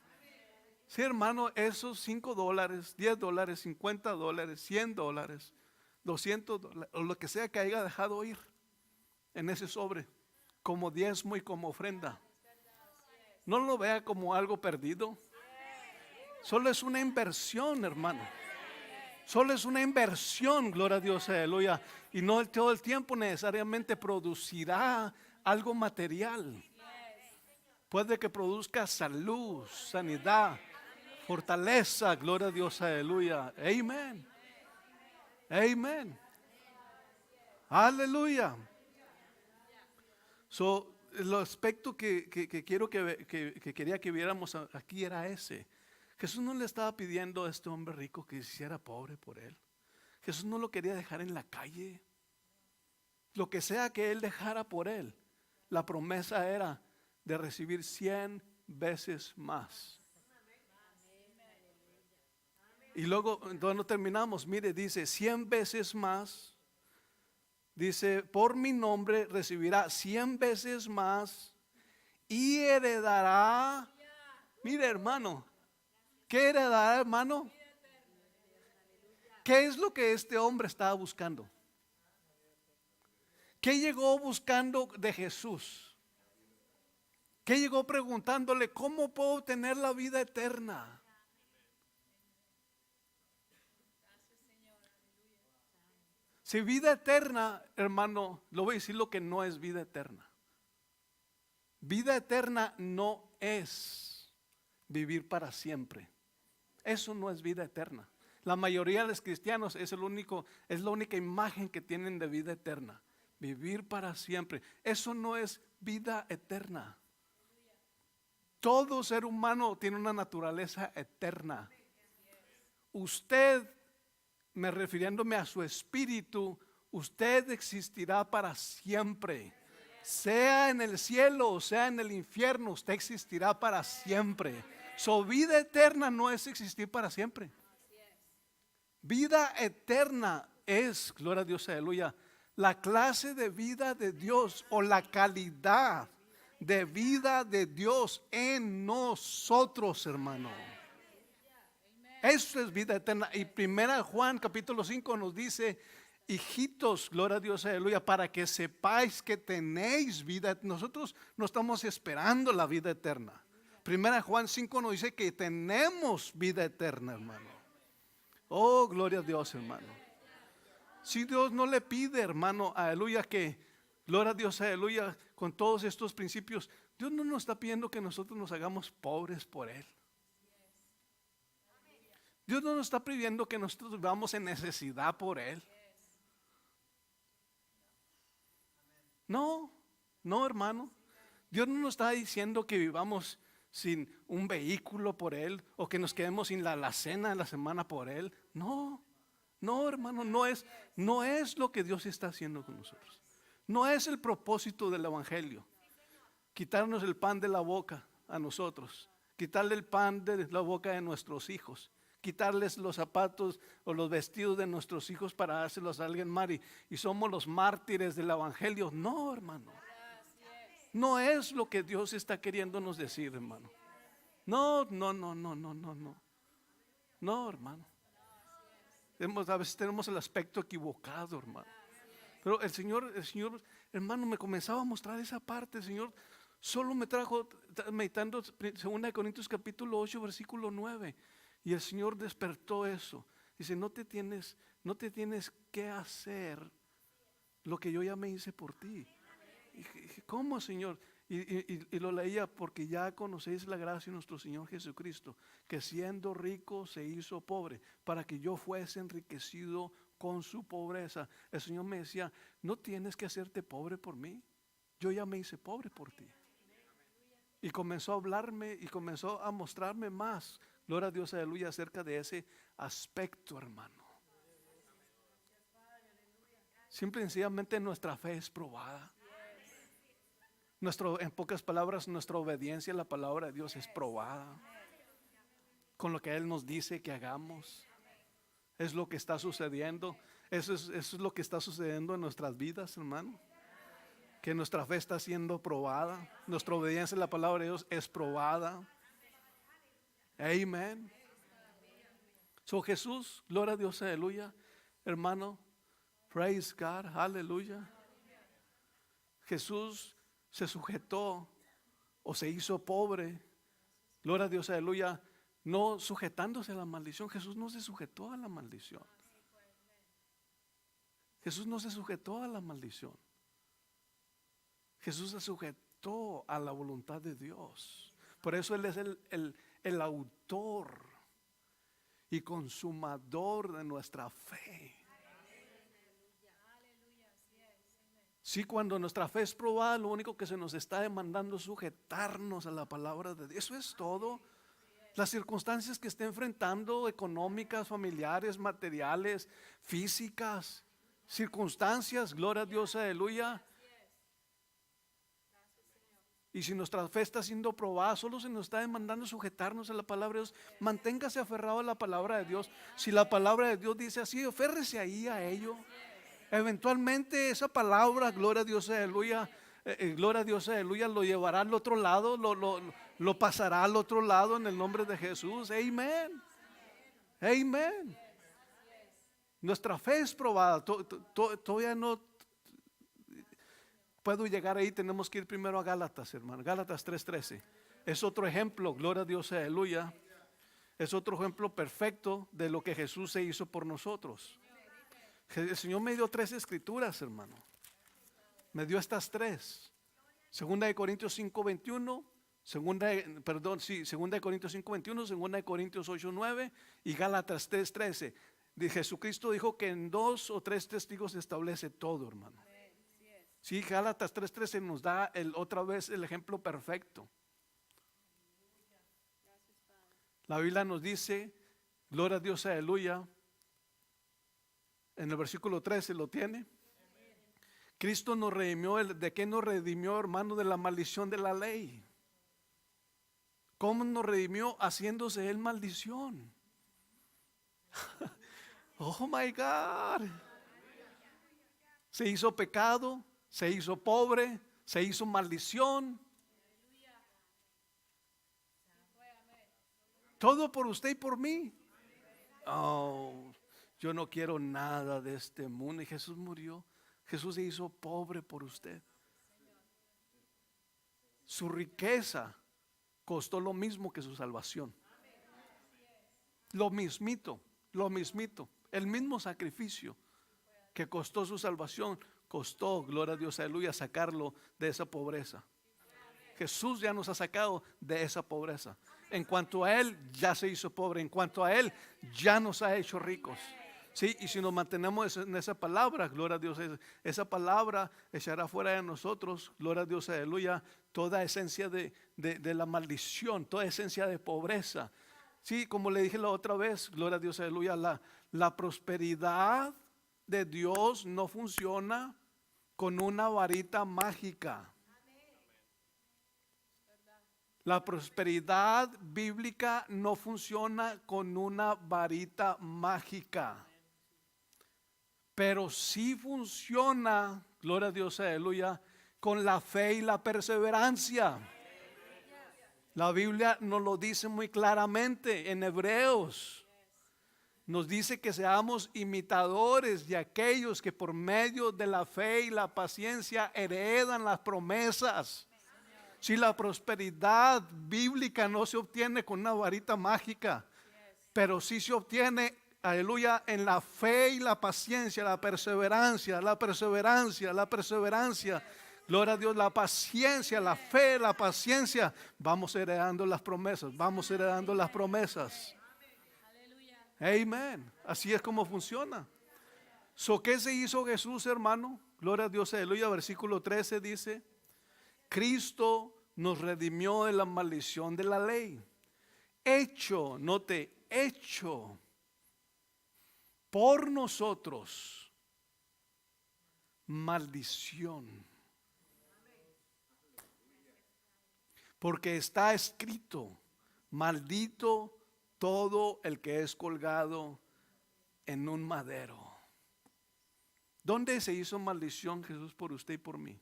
Sí, hermano, esos $5, $10, $50, $100, $200, o lo que sea que haya dejado ir en ese sobre, como diezmo y como ofrenda, no lo vea como algo perdido. Solo es una inversión, hermano. Solo es una inversión, gloria a Dios, aleluya. Y no todo el tiempo necesariamente producirá algo material. Puede que produzca salud, sanidad, fortaleza, gloria a Dios, aleluya. Amén. Amén. Aleluya. So, el aspecto que quería que viéramos aquí era ese. Jesús no le estaba pidiendo a este hombre rico que se hiciera pobre por él. Jesús no lo quería dejar en la calle. Lo que sea que él dejara por él, la promesa era de recibir 100 veces más. Y luego, entonces no terminamos. Mire, dice 100 veces más. Dice, por mi nombre recibirá 100 veces más y heredará. Mire, hermano, ¿qué heredará, hermano? ¿Qué es lo que este hombre estaba buscando? ¿Qué llegó buscando de Jesús? ¿Qué llegó preguntándole? ¿Cómo puedo tener la vida eterna? Si vida eterna, hermano, lo voy a decir lo que no es vida eterna. Vida eterna no es vivir para siempre. Eso no es vida eterna. La mayoría de los cristianos es la única imagen que tienen de vida eterna. Vivir para siempre. Eso no es vida eterna. Todo ser humano tiene una naturaleza eterna. Usted, refiriéndome a su espíritu, usted existirá para siempre. Sea en el cielo o sea en el infierno, usted existirá para siempre. Su vida eterna no es existir para siempre. Vida eterna es, gloria a Dios, aleluya, la clase de vida de Dios o la calidad de vida de Dios en nosotros, hermano. Eso es vida eterna. Y 1 Juan capítulo 5 nos dice: hijitos, gloria a Dios, aleluya, para que sepáis que tenéis vida. Nosotros no estamos esperando la vida eterna. 1 Juan 5 nos dice que tenemos vida eterna, hermano. Oh, gloria a Dios, hermano. Si Dios no le pide, hermano, aleluya, que, gloria a Dios, aleluya, con todos estos principios, Dios no nos está pidiendo que nosotros nos hagamos pobres por Él. Dios no nos está pidiendo que nosotros vivamos en necesidad por Él. No, no, hermano. Dios no nos está diciendo que vivamos sin un vehículo por Él, o que nos quedemos sin la cena de la semana por Él. No, no, hermano, no es lo que Dios está haciendo con nosotros. No es el propósito del evangelio quitarnos el pan de la boca a nosotros, quitarle el pan de la boca de nuestros hijos, quitarles los zapatos o los vestidos de nuestros hijos para dárselos a alguien más, y somos los mártires del evangelio. No, hermano, no es lo que Dios está queriéndonos decir, hermano. No, hermano. A veces tenemos el aspecto equivocado, hermano. Pero el Señor, hermano, me comenzaba a mostrar esa parte. El Señor solo me trajo meditando 2 Corintios capítulo 8 versículo 9. Y el Señor despertó eso. Dice: no te tienes que hacer lo que yo ya me hice por ti. Y dije: ¿cómo, Señor? Y lo leía: porque ya conocéis la gracia de nuestro Señor Jesucristo, que siendo rico se hizo pobre, para que yo fuese enriquecido con su pobreza. El Señor me decía: no tienes que hacerte pobre por mí, yo ya me hice pobre por ti. Y comenzó a hablarme y comenzó a mostrarme más, gloria a Dios, aleluya, acerca de ese aspecto, hermano. Simple y sencillamente nuestra fe es probada. En pocas palabras, nuestra obediencia a la palabra de Dios es probada. Con lo que Él nos dice que hagamos, es lo que está sucediendo. Eso es lo que está sucediendo en nuestras vidas, hermano. Que nuestra fe está siendo probada. Nuestra obediencia a la palabra de Dios es probada. Amén. So Jesús, gloria a Dios, aleluya, hermano, praise God, aleluya. Jesús se sujetó o se hizo pobre, gloria a Dios, aleluya, no sujetándose a la maldición. Jesús no se sujetó a la maldición. Jesús no se sujetó a la maldición. Jesús se sujetó a la voluntad de Dios. Por eso Él es el autor y consumador de nuestra fe. Sí, cuando nuestra fe es probada, lo único que se nos está demandando es sujetarnos a la palabra de Dios. Eso es todo. Las circunstancias que esté enfrentando, económicas, familiares, materiales, físicas, circunstancias, gloria a Dios, aleluya. Y si nuestra fe está siendo probada, solo se nos está demandando sujetarnos a la palabra de Dios. Manténgase aferrado a la palabra de Dios. Si la palabra de Dios dice así, aférrese ahí a ello. Eventualmente esa palabra, gloria a Dios, aleluya, gloria a Dios, aleluya, lo llevará al otro lado, lo pasará al otro lado en el nombre de Jesús. Amén. Amén. Nuestra fe es probada. Todavía no puedo llegar ahí. Tenemos que ir primero a Gálatas, hermano. Gálatas 3:13. Es otro ejemplo, gloria a Dios, aleluya. Es otro ejemplo perfecto de lo que Jesús se hizo por nosotros. El Señor me dio 3 escrituras, hermano. Me dio estas 3. Segunda de Corintios 5:21, Segunda de Corintios 5:21, Segunda de Corintios 8:9 y Gálatas 3:13. Jesucristo dijo que en 2 o 3 testigos se establece todo, hermano. Sí, Gálatas 3:13 nos da otra vez el ejemplo perfecto. La Biblia nos dice, gloria a Dios, aleluya. En el versículo 13 lo tiene. Cristo nos redimió. ¿De qué nos redimió, hermano? De la maldición de la ley. ¿Cómo nos redimió? Haciéndose Él maldición. Oh my God. Se hizo pecado, se hizo pobre, se hizo maldición Todo por usted y por mí. Oh, yo no quiero nada de este mundo. Y Jesús murió. Jesús se hizo pobre por usted. Su riqueza costó lo mismo que su salvación. Lo mismito, lo mismito. El mismo sacrificio que costó su salvación, costó, gloria a Dios, aleluya, sacarlo de esa pobreza. Jesús ya nos ha sacado de esa pobreza. En cuanto a Él, ya se hizo pobre. En cuanto a Él, ya nos ha hecho ricos. Sí, y si nos mantenemos en esa palabra, gloria a Dios, esa palabra echará fuera de nosotros, gloria a Dios, aleluya, toda esencia de la maldición, toda esencia de pobreza. Sí, como le dije la otra vez, gloria a Dios, aleluya, la prosperidad de Dios no funciona con una varita mágica. La prosperidad bíblica no funciona con una varita mágica. Pero sí funciona, gloria a Dios, aleluya, con la fe y la perseverancia. La Biblia nos lo dice muy claramente en Hebreos. Nos dice que seamos imitadores de aquellos que por medio de la fe y la paciencia heredan las promesas. Si la prosperidad bíblica no se obtiene con una varita mágica, pero sí se obtiene, aleluya, en la fe y la paciencia, la perseverancia, la perseverancia, la perseverancia. Gloria a Dios, la paciencia, la fe, la paciencia. Vamos heredando las promesas, vamos heredando las promesas. Amén. Así es como funciona. ¿Qué se hizo Jesús, hermano? Gloria a Dios, aleluya. Versículo 13 dice: Cristo nos redimió de la maldición de la ley. Hecho, note, hecho por nosotros maldición. Porque está escrito: maldito todo el que es colgado en un madero. ¿Dónde se hizo maldición Jesús por usted y por mí?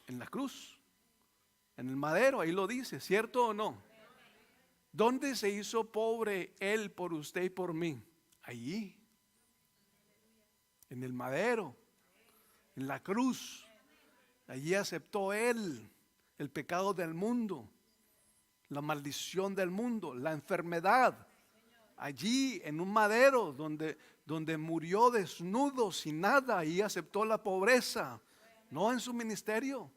En la cruz, en el madero, ahí lo dice, ¿cierto o no? ¿Dónde se hizo pobre Él por usted y por mí? Allí, en el madero, en la cruz. Allí aceptó Él el pecado del mundo, la maldición del mundo, la enfermedad. Allí en un madero donde murió desnudo, sin nada, y aceptó la pobreza, no en su ministerio.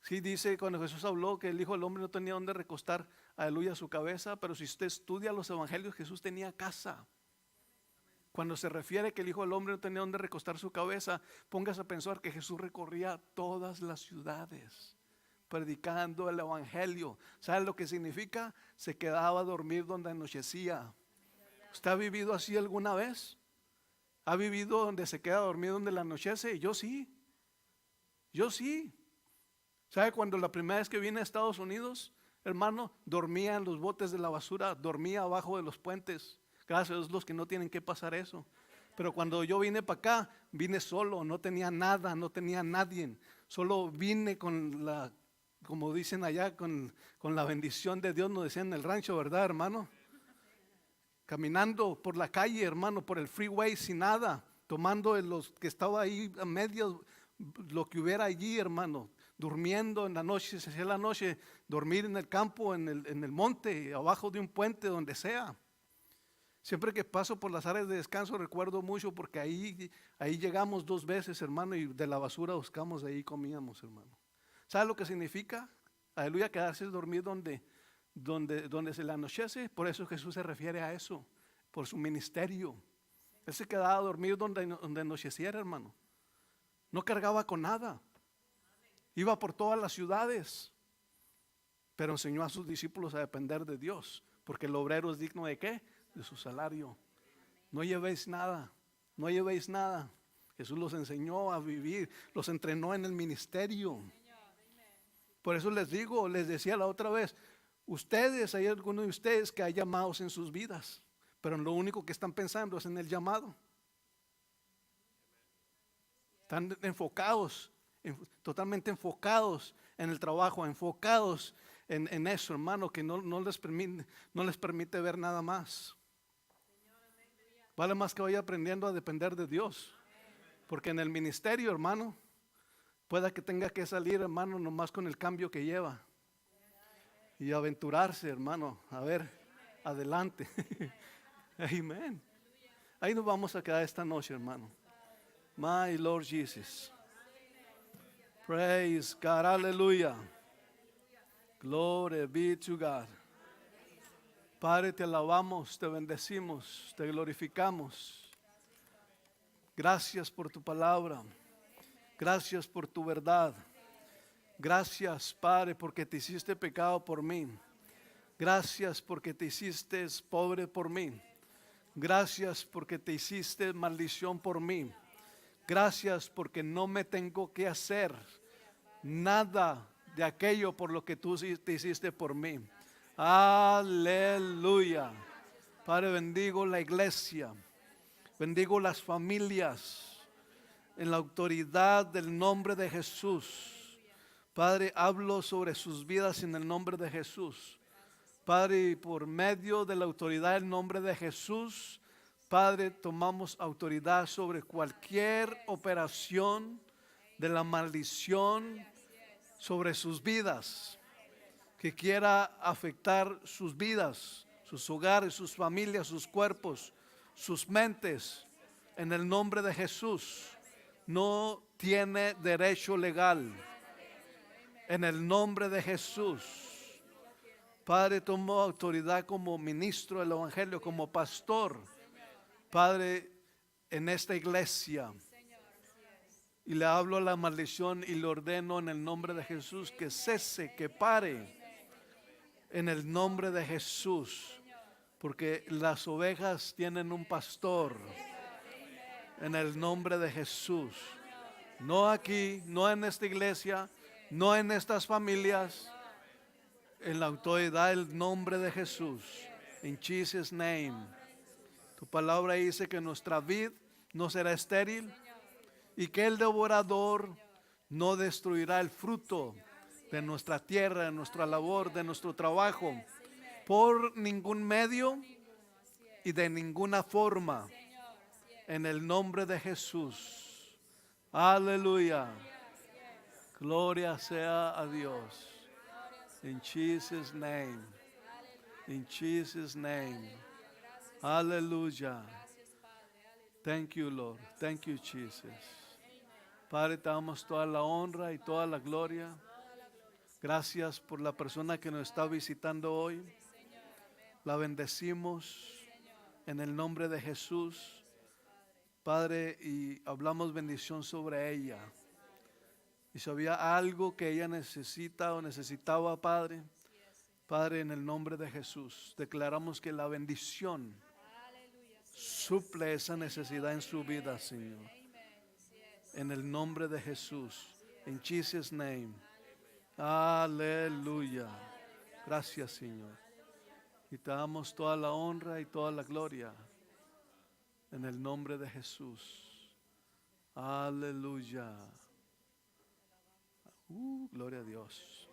Sí, dice cuando Jesús habló que el Hijo del Hombre no tenía donde recostar, aleluya, su cabeza, pero si usted estudia los evangelios, Jesús tenía casa. Cuando se refiere que el Hijo del Hombre no tenía donde recostar su cabeza, póngase a pensar que Jesús recorría todas las ciudades predicando el evangelio. ¿Sabe lo que significa? Se quedaba a dormir donde anochecía. ¿Usted ha vivido así alguna vez? ¿Ha vivido donde se queda dormido donde le anochece? Yo sí. Yo sí. ¿Sabe cuando la primera vez que vine a Estados Unidos, hermano, dormía en los botes de la basura, dormía abajo de los puentes? Gracias a Dios los que no tienen que pasar eso. Pero cuando yo vine para acá, vine solo, no tenía nada, no tenía nadie. Solo vine con la, como dicen allá, con la bendición de Dios, nos decían en el rancho, ¿verdad, hermano? Caminando por la calle, hermano, por el freeway sin nada, tomando de los que estaba ahí a medio, lo que hubiera allí, hermano. Durmiendo en la noche, se hacía la noche, dormir en el campo, en el monte, abajo de un puente, donde sea. Siempre que paso por las áreas de descanso recuerdo mucho porque ahí llegamos 2 veces, hermano, y de la basura buscamos, ahí comíamos, hermano. ¿Sabe lo que significa? Aleluya, quedarse dormir donde se le anochece. Por eso Jesús se refiere a eso, por su ministerio. Él se quedaba a dormir donde anocheciera, hermano. No cargaba con nada. Iba por todas las ciudades, pero enseñó a sus discípulos a depender de Dios, porque el obrero es digno ¿de qué? De su salario. No llevéis nada, no llevéis nada. Jesús los enseñó a vivir, los entrenó en el ministerio. Por eso les digo, les decía la otra vez, ustedes, hay algunos de ustedes que hay llamados en sus vidas, pero lo único que están pensando es en el llamado. Están enfocados, totalmente enfocados en el trabajo, enfocados en eso, hermano, que no les permite ver nada más. Vale más que vaya aprendiendo a depender de Dios. Porque en el ministerio, hermano, pueda que tenga que salir, hermano, nomás con el cambio que lleva. Y aventurarse, hermano, a ver, adelante. Amén. Ahí nos vamos a quedar esta noche, hermano. My Lord Jesus. Praise God, aleluya. Glory be to God. Padre, te alabamos, te bendecimos, te glorificamos. Gracias por tu palabra. Gracias por tu verdad. Gracias, Padre, porque te hiciste pecado por mí. Gracias porque te hiciste pobre por mí. Gracias porque te hiciste maldición por mí. Gracias porque no me tengo que hacer nada de aquello por lo que tú te hiciste por mí. Aleluya. Padre, bendigo la iglesia. Bendigo las familias en la autoridad del nombre de Jesús. Padre, hablo sobre sus vidas en el nombre de Jesús. Padre, por medio de la autoridad del nombre de Jesús, Padre, tomamos autoridad sobre cualquier operación de la maldición sobre sus vidas, que quiera afectar sus vidas, sus hogares, sus familias, sus cuerpos, sus mentes. En el nombre de Jesús, no tiene derecho legal. En el nombre de Jesús. Padre, tomo autoridad como ministro del Evangelio, como pastor, Padre, en esta iglesia. Y le hablo a la maldición y le ordeno en el nombre de Jesús que cese, que pare. En el nombre de Jesús. Porque las ovejas tienen un pastor. En el nombre de Jesús. No aquí, no en esta iglesia, no en estas familias. En la autoridad del nombre de Jesús. In Jesus' name. Tu palabra dice que nuestra vid no será estéril y que el devorador no destruirá el fruto de nuestra tierra, de nuestra labor, de nuestro trabajo, por ningún medio y de ninguna forma. En el nombre de Jesús. Aleluya. Gloria sea a Dios. In Jesus' name. In Jesus' name. Hallelujah. Thank you, Lord. Thank you, Jesus. Padre, te damos toda la honra y toda la gloria. Gracias por la persona que nos está visitando hoy. La bendecimos en el nombre de Jesús. Padre, y hablamos bendición sobre ella. Y si había algo que ella necesita o necesitaba, Padre, Padre, en el nombre de Jesús, declaramos que la bendición suple esa necesidad en su vida, Señor. En el nombre de Jesús. En Jesus' name. Aleluya. Gracias, Señor. Y te damos toda la honra y toda la gloria. En el nombre de Jesús. Aleluya. Gloria a Dios.